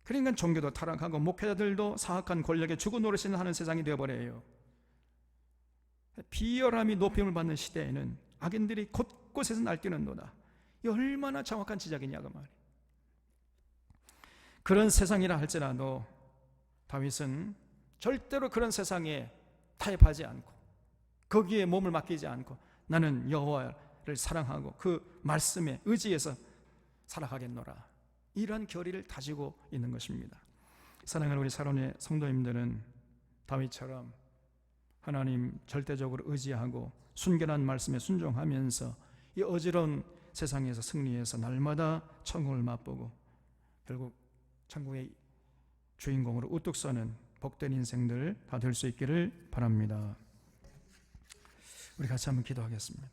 그러니까 종교도 타락하고 목회자들도 사악한 권력에 주고 노릇을 하는 세상이 되어버려요. 비열함이 높임을 받는 시대에는 악인들이 곳곳에서 날뛰는도다. 이 얼마나 정확한 지적이냐고 말이에요. 그런 세상이라 할지라도 다윗은 절대로 그런 세상에 타협하지 않고, 거기에 몸을 맡기지 않고, 나는 여호와를 사랑하고 그 말씀에 의지해서 살아가겠노라, 이런 결의를 다지고 있는 것입니다. 사랑하는 우리 사랑의 성도님들은 다윗처럼 하나님 절대적으로 의지하고 순결한 말씀에 순종하면서 이 어지러운 세상에서 승리해서 날마다 천국을 맛보고 결국 천국의 주인공으로 우뚝 서는 복된 인생들 다 될 수 있기를 바랍니다. 우리 같이 한번 기도하겠습니다.